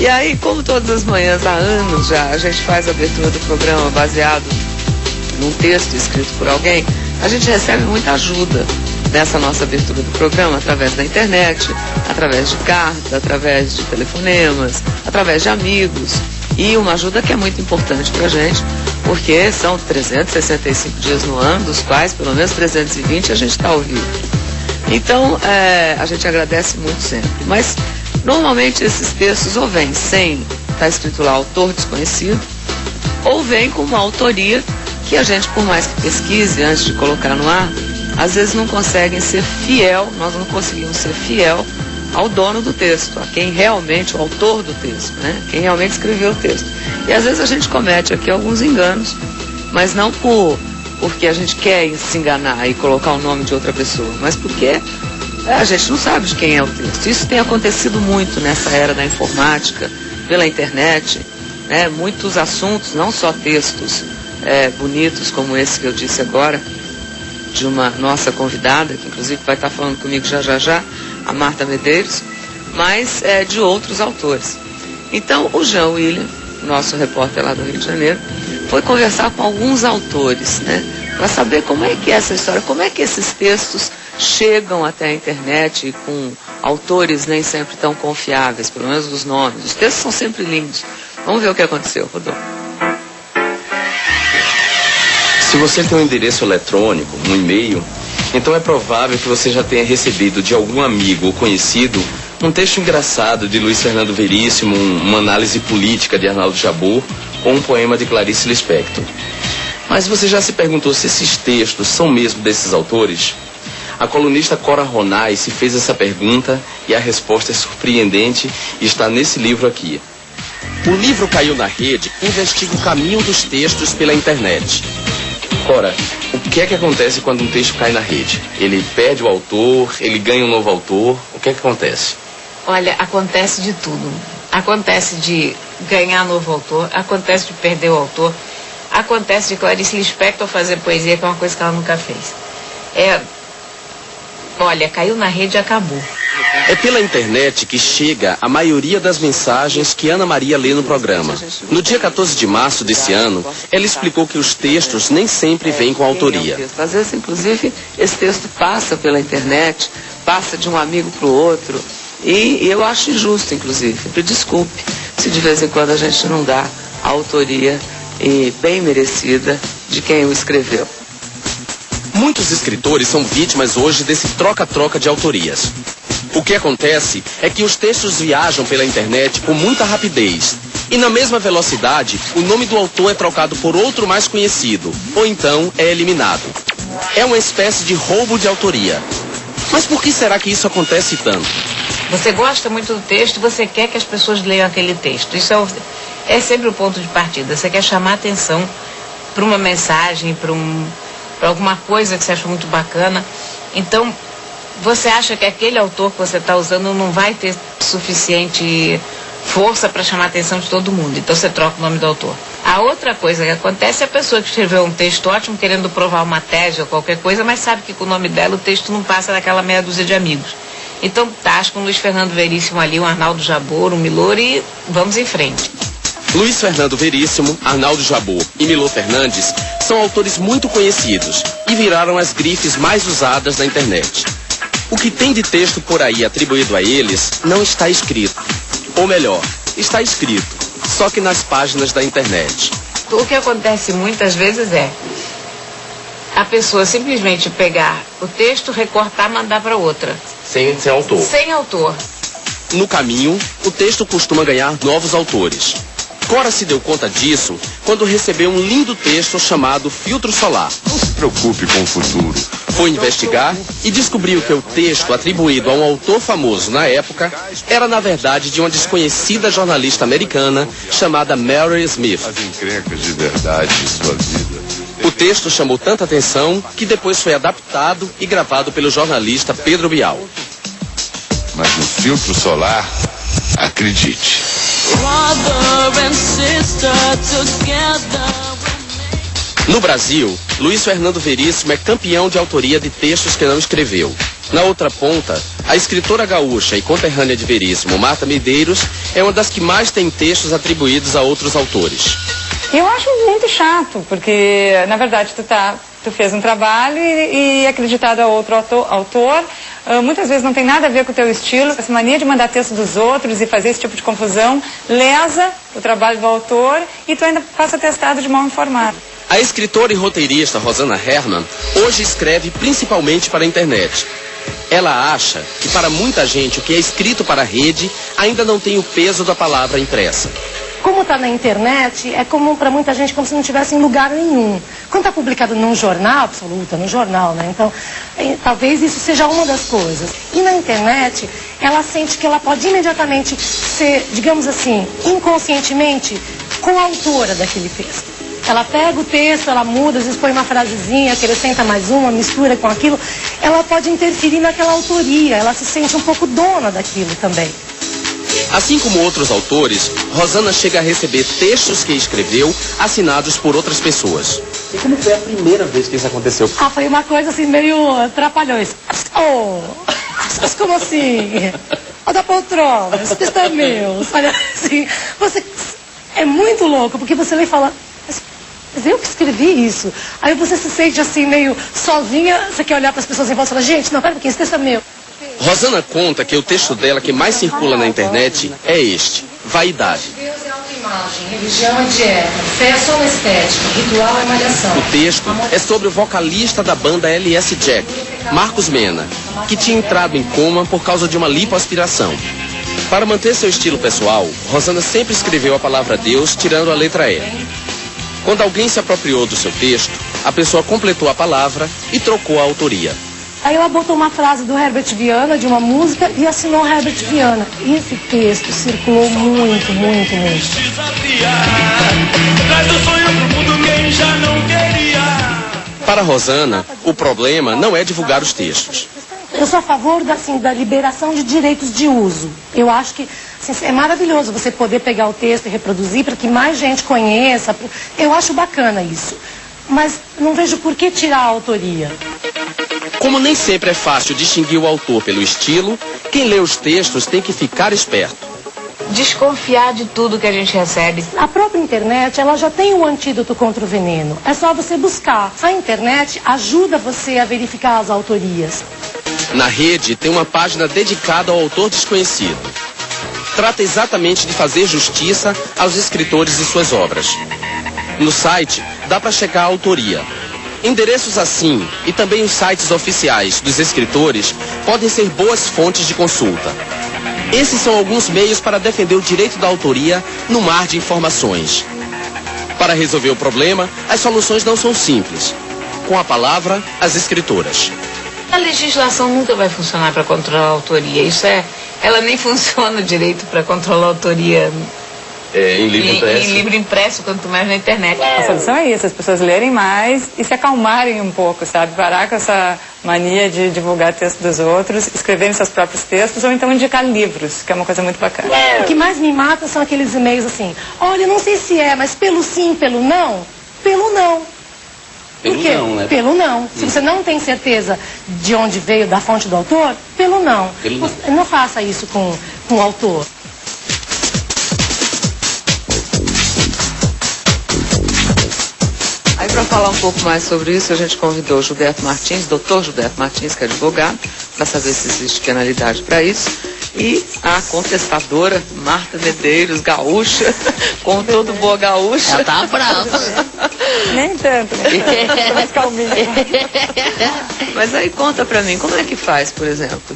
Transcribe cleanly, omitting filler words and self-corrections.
E aí, como todas as manhãs, há anos já, a gente faz a abertura do programa baseado num texto escrito por alguém, a gente recebe muita ajuda nessa nossa abertura do programa, através da internet, através de cartas, através de telefonemas, através de amigos. E uma ajuda que é muito importante pra gente, porque são 365 dias no ano, dos quais pelo menos 320 a gente está ao vivo. Então, a gente agradece muito sempre. Mas, normalmente, esses textos ou vêm sem estar escrito lá autor desconhecido, ou vem com uma autoria que a gente, por mais que pesquise antes de colocar no ar, às vezes não conseguem ser fiel, nós não conseguimos ser fiel ao dono do texto, a quem realmente, o autor do texto, né? Quem realmente escreveu o texto. E às vezes a gente comete aqui alguns enganos, mas não porque a gente quer se enganar e colocar o nome de outra pessoa, mas porque a gente não sabe de quem é o texto. Isso tem acontecido muito nessa era da informática, pela internet, né? Muitos assuntos, não só textos bonitos como esse que eu disse agora, de uma nossa convidada, que inclusive vai estar falando comigo já, a Marta Medeiros, mas de outros autores. Então, o Jean William, nosso repórter lá do Rio de Janeiro, foi conversar com alguns autores, né, para saber como é que é essa história, como é que esses textos chegam até a internet com autores nem sempre tão confiáveis, pelo menos os nomes. Os textos são sempre lindos. Vamos ver o que aconteceu, Rodolfo. Se você tem um endereço eletrônico, um e-mail, então é provável que você já tenha recebido de algum amigo ou conhecido um texto engraçado de Luiz Fernando Veríssimo, uma análise política de Arnaldo Jabbour ou um poema de Clarice Lispector. Mas você já se perguntou se esses textos são mesmo desses autores? A colunista Cora Ronay se fez essa pergunta e a resposta é surpreendente e está nesse livro aqui. O livro Caiu na Rede investiga o caminho dos textos pela internet. Cora, o que é que acontece quando um texto cai na rede? Ele perde o autor, ele ganha um novo autor, o que é que acontece? Olha, acontece de tudo. Acontece de ganhar novo autor, acontece de perder o autor, acontece de Clarice Lispector fazer poesia, que é uma coisa que ela nunca fez. Olha, caiu na rede e acabou. É pela internet que chega a maioria das mensagens que Ana Maria lê no programa. No dia 14 de março desse ano, ela explicou que os textos nem sempre vêm com autoria. Às vezes, inclusive, esse texto passa pela internet, passa de um amigo para o outro, e eu acho injusto, inclusive. Me desculpe se de vez em quando a gente não dá a autoria bem merecida de quem o escreveu. Muitos escritores são vítimas hoje desse troca-troca de autorias. O que acontece é que os textos viajam pela internet com muita rapidez. E na mesma velocidade, o nome do autor é trocado por outro mais conhecido, ou então é eliminado. É uma espécie de roubo de autoria. Mas por que será que isso acontece tanto? Você gosta muito do texto, você quer que as pessoas leiam aquele texto. Isso é sempre o ponto de partida. Você quer chamar atenção para uma mensagem, para alguma coisa que você acha muito bacana. Então, você acha que aquele autor que você está usando não vai ter suficiente força para chamar a atenção de todo mundo. Então você troca o nome do autor. A outra coisa que acontece é a pessoa que escreveu um texto ótimo, querendo provar uma tese ou qualquer coisa, mas sabe que com o nome dela o texto não passa daquela meia dúzia de amigos. Então acho que um Luiz Fernando Veríssimo ali, um Arnaldo Jabbour, um Milor, e vamos em frente. Luiz Fernando Veríssimo, Arnaldo Jabbour e Milor Fernandes são autores muito conhecidos e viraram as grifes mais usadas na internet. O que tem de texto por aí atribuído a eles não está escrito. Ou melhor, está escrito, só que nas páginas da internet. O que acontece muitas vezes é a pessoa simplesmente pegar o texto, recortar, mandar para outra. Sem autor. Sem autor. No caminho, o texto costuma ganhar novos autores. Cora se deu conta disso quando recebeu um lindo texto chamado Filtro Solar. Não se preocupe com o futuro. Foi investigar e descobriu que o texto atribuído a um autor famoso na época era, na verdade, de uma desconhecida jornalista americana chamada Mary Smith. As encrencas de verdade de sua vida. O texto chamou tanta atenção que depois foi adaptado e gravado pelo jornalista Pedro Bial. Mas no Filtro Solar, acredite. No Brasil, Luiz Fernando Veríssimo é campeão de autoria de textos que não escreveu. Na outra ponta, a escritora gaúcha e conterrânea de Veríssimo, Marta Medeiros, é uma das que mais tem textos atribuídos a outros autores. Eu acho muito chato, porque, na verdade, tu fez um trabalho e é acreditado a outro autor. Muitas vezes não tem nada a ver com o teu estilo. Essa mania de mandar texto dos outros e fazer esse tipo de confusão lesa o trabalho do autor e tu ainda passa atestado de mal informado. A escritora e roteirista Rosana Herman hoje escreve principalmente para a internet. Ela acha que para muita gente o que é escrito para a rede ainda não tem o peso da palavra impressa. Como está na internet, é comum para muita gente como se não tivesse em lugar nenhum. Quando está publicado num jornal, absoluta, no jornal, né? Então, talvez isso seja uma das coisas. E na internet, ela sente que ela pode imediatamente ser, digamos assim, inconscientemente, coautora daquele texto. Ela pega o texto, ela muda, às vezes põe uma frasezinha, acrescenta mais uma, mistura com aquilo. Ela pode interferir naquela autoria, ela se sente um pouco dona daquilo também. Assim como outros autores, Rosana chega a receber textos que escreveu assinados por outras pessoas. E como foi a primeira vez que isso aconteceu? Foi uma coisa assim meio trapalhões. Mas como assim? Da poltrona, esse texto é meu. Olha assim, você é muito louco, porque você lê e fala, mas eu que escrevi isso. Aí você se sente assim meio sozinha, você quer olhar para as pessoas em volta e falar, gente, não, pera um pouquinho, esse texto é meu. Rosana conta que o texto dela que mais circula na internet é este, Vaidade. Deus é autoimagem, religião é dieta, fé é só estética, ritual é malhação. O texto é sobre o vocalista da banda LS Jack, Marcos Mena, que tinha entrado em coma por causa de uma lipoaspiração. Para manter seu estilo pessoal, Rosana sempre escreveu a palavra Deus tirando a letra E. Quando alguém se apropriou do seu texto, a pessoa completou a palavra e trocou a autoria. Aí ela botou uma frase do Herbert Viana, de uma música, e assinou Herbert Viana. E esse texto circulou muito, muito, muito. Para Rosana, o problema não é divulgar os textos. Eu sou a favor da liberação de direitos de uso. Eu acho que assim, é maravilhoso você poder pegar o texto e reproduzir para que mais gente conheça. Eu acho bacana isso. Mas não vejo por que tirar a autoria. Como nem sempre é fácil distinguir o autor pelo estilo, quem lê os textos tem que ficar esperto. Desconfiar de tudo que a gente recebe. A própria internet, ela já tem um antídoto contra o veneno. É só você buscar. A internet ajuda você a verificar as autorias. Na rede tem uma página dedicada ao autor desconhecido. Trata exatamente de fazer justiça aos escritores e suas obras. No site dá para checar a autoria. Endereços assim e também os sites oficiais dos escritores podem ser boas fontes de consulta. Esses são alguns meios para defender o direito da autoria no mar de informações. Para resolver o problema, as soluções não são simples. Com a palavra, as escritoras. A legislação nunca vai funcionar para controlar a autoria. Ela nem funciona direito para controlar a autoria. Em livro impresso. Em livro impresso, quanto mais na internet. A solução é isso, as pessoas lerem mais e se acalmarem um pouco, sabe? Parar com essa mania de divulgar texto dos outros, escreverem seus próprios textos ou então indicar livros, que é uma coisa muito bacana. O que mais me mata são aqueles e-mails assim, olha, não sei se é, mas pelo sim, pelo não? Pelo não. Por quê? Não, né? Pelo não. Se você não tem certeza de onde veio, da fonte do autor, pelo não. Não faça isso com o autor. Aí, para falar um pouco mais sobre isso, a gente convidou o Gilberto Martins, doutor Gilberto Martins, que é advogado, para saber se existe penalidade para isso. E a contestadora Marta Medeiros, gaúcha, com todo boa gaúcha. Ela tá brava. Nem tanto, né? Mais calminha. Mas aí conta pra mim, como é que faz, por exemplo?